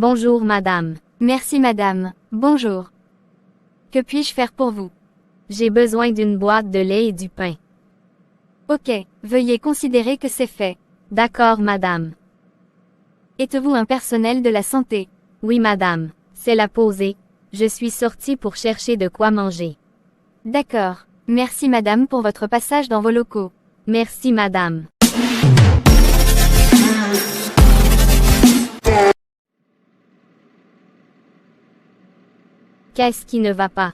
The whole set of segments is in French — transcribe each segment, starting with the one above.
Bonjour madame. Merci madame. Bonjour. Que puis-je faire pour vous? J'ai besoin d'une boîte de lait et du pain. Ok, veuillez considérer que c'est fait. D'accord madame. Êtes-vous un personnel de la santé? Oui madame. C'est la pause. Je suis sortie pour chercher de quoi manger. D'accord. Merci madame pour votre passage dans vos locaux. Merci madame. Qu'est-ce qui ne va pas?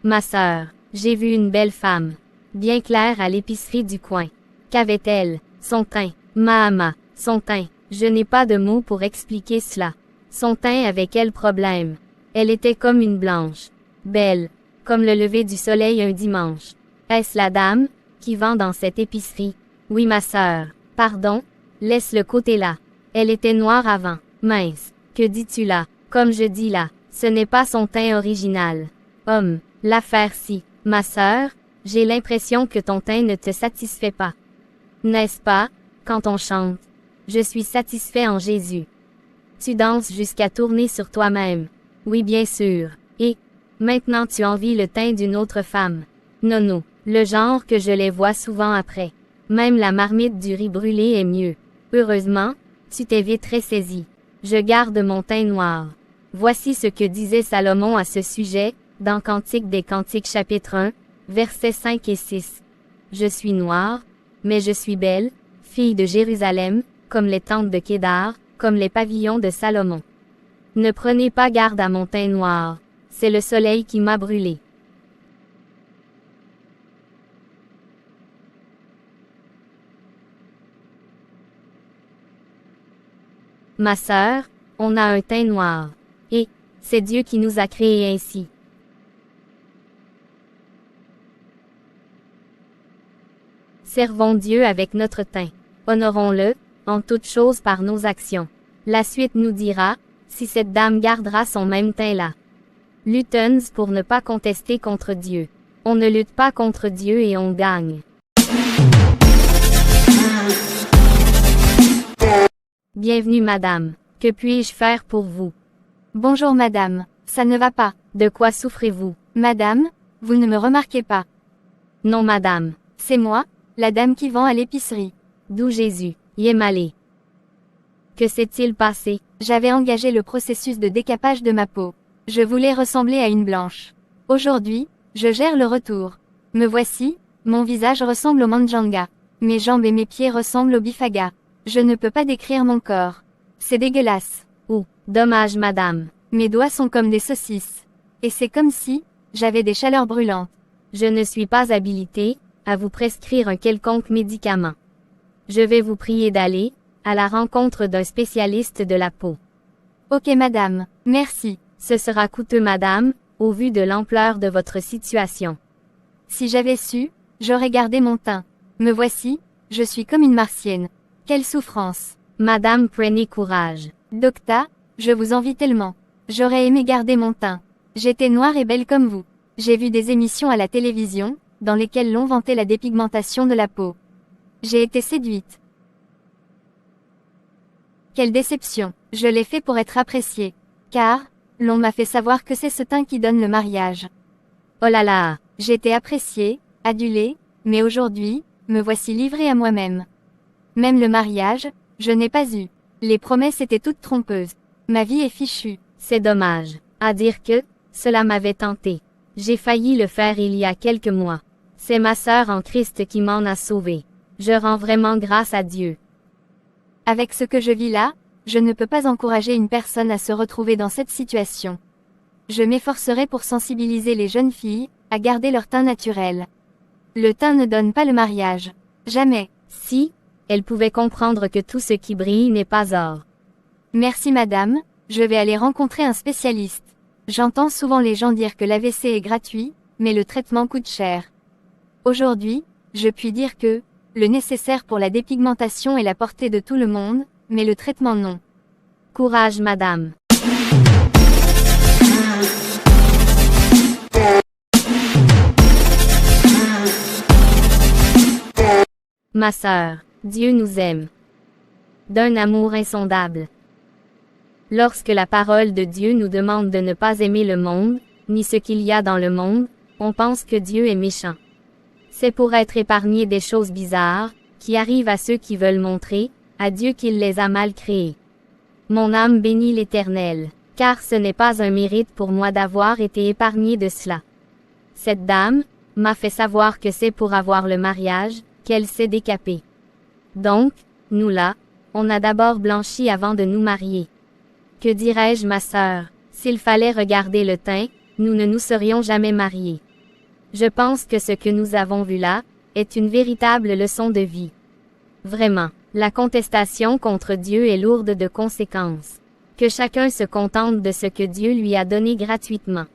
Ma sœur, j'ai vu une belle femme, bien claire à l'épicerie du coin. Qu'avait-elle? Son teint. Mahama, son teint. Je n'ai pas de mots pour expliquer cela. Son teint avait quel problème? Elle était comme une blanche. Belle, comme le lever du soleil un dimanche. Est-ce la dame qui vend dans cette épicerie? Oui ma sœur. Pardon? Laisse le côté là. Elle était noire avant. Mince. Que dis-tu là? Comme je dis là. Ce n'est pas son teint original. Homme, l'affaire-ci. Ma sœur, j'ai l'impression que ton teint ne te satisfait pas. N'est-ce pas, quand on chante? Je suis satisfait en Jésus. Tu danses jusqu'à tourner sur toi-même. Oui bien sûr. Et, maintenant tu envies le teint d'une autre femme. Nono, le genre que je les vois souvent après. Même la marmite du riz brûlé est mieux. Heureusement, tu t'es vite ressaisi. Je garde mon teint noir. Voici ce que disait Salomon à ce sujet, dans Cantique des Cantiques chapitre 1, versets 5 et 6. Je suis noire, mais je suis belle, fille de Jérusalem, comme les tentes de Kédar, comme les pavillons de Salomon. Ne prenez pas garde à mon teint noir, c'est le soleil qui m'a brûlé. Ma sœur, on a un teint noir. Et, c'est Dieu qui nous a créés ainsi. Servons Dieu avec notre teint. Honorons-le, en toutes choses par nos actions. La suite nous dira, si cette dame gardera son même teint-là. Luttons pour ne pas contester contre Dieu. On ne lutte pas contre Dieu et on gagne. Bienvenue madame. Que puis-je faire pour vous? Bonjour madame. Ça ne va pas. De quoi souffrez-vous? Madame, vous ne me remarquez pas. Non madame. C'est moi, la dame qui vend à l'épicerie. D'où Jésus y est malé. Que s'est-il passé? J'avais engagé le processus de décapage de ma peau. Je voulais ressembler à une blanche. Aujourd'hui, je gère le retour. Me voici, mon visage ressemble au manjanga. Mes jambes et mes pieds ressemblent au bifaga. Je ne peux pas décrire mon corps. C'est dégueulasse. Oh, dommage madame. Mes doigts sont comme des saucisses. Et c'est comme si, j'avais des chaleurs brûlantes. Je ne suis pas habilitée à vous prescrire un quelconque médicament. Je vais vous prier d'aller à la rencontre d'un spécialiste de la peau. Ok madame, merci. Ce sera coûteux madame, au vu de l'ampleur de votre situation. Si j'avais su, j'aurais gardé mon teint. Me voici, je suis comme une martienne. Quelle souffrance. Madame, prenez courage. Docta, je vous envie tellement. J'aurais aimé garder mon teint. J'étais noire et belle comme vous. J'ai vu des émissions à la télévision, dans lesquelles l'on vantait la dépigmentation de la peau. J'ai été séduite. Quelle déception. Je l'ai fait pour être appréciée. Car, l'on m'a fait savoir que c'est ce teint qui donne le mariage. Oh là là. J'étais appréciée, adulée, mais aujourd'hui, me voici livrée à moi-même. Même le mariage, je n'ai pas eu. Les promesses étaient toutes trompeuses. Ma vie est fichue. C'est dommage. À dire que, cela m'avait tenté. J'ai failli le faire il y a quelques mois. C'est ma sœur en Christ qui m'en a sauvé. Je rends vraiment grâce à Dieu. Avec ce que je vis là, je ne peux pas encourager une personne à se retrouver dans cette situation. Je m'efforcerai pour sensibiliser les jeunes filles, à garder leur teint naturel. Le teint ne donne pas le mariage. Jamais. Si, elle pouvait comprendre que tout ce qui brille n'est pas or. Merci madame, je vais aller rencontrer un spécialiste. J'entends souvent les gens dire que l'AVC est gratuit, mais le traitement coûte cher. Aujourd'hui, je puis dire que, le nécessaire pour la dépigmentation est la portée de tout le monde, mais le traitement non. Courage madame. Ma sœur, Dieu nous aime. D'un amour insondable. Lorsque la parole de Dieu nous demande de ne pas aimer le monde, ni ce qu'il y a dans le monde, on pense que Dieu est méchant. C'est pour être épargné des choses bizarres, qui arrivent à ceux qui veulent montrer, à Dieu qu'il les a mal créés. Mon âme bénit l'Éternel, car ce n'est pas un mérite pour moi d'avoir été épargné de cela. Cette dame m'a fait savoir que c'est pour avoir le mariage qu'elle s'est décapée. Donc, nous là, on a d'abord blanchi avant de nous marier. Que dirais-je, ma sœur, s'il fallait regarder le teint, nous ne nous serions jamais mariés. Je pense que ce que nous avons vu là est une véritable leçon de vie. Vraiment, la contestation contre Dieu est lourde de conséquences. Que chacun se contente de ce que Dieu lui a donné gratuitement.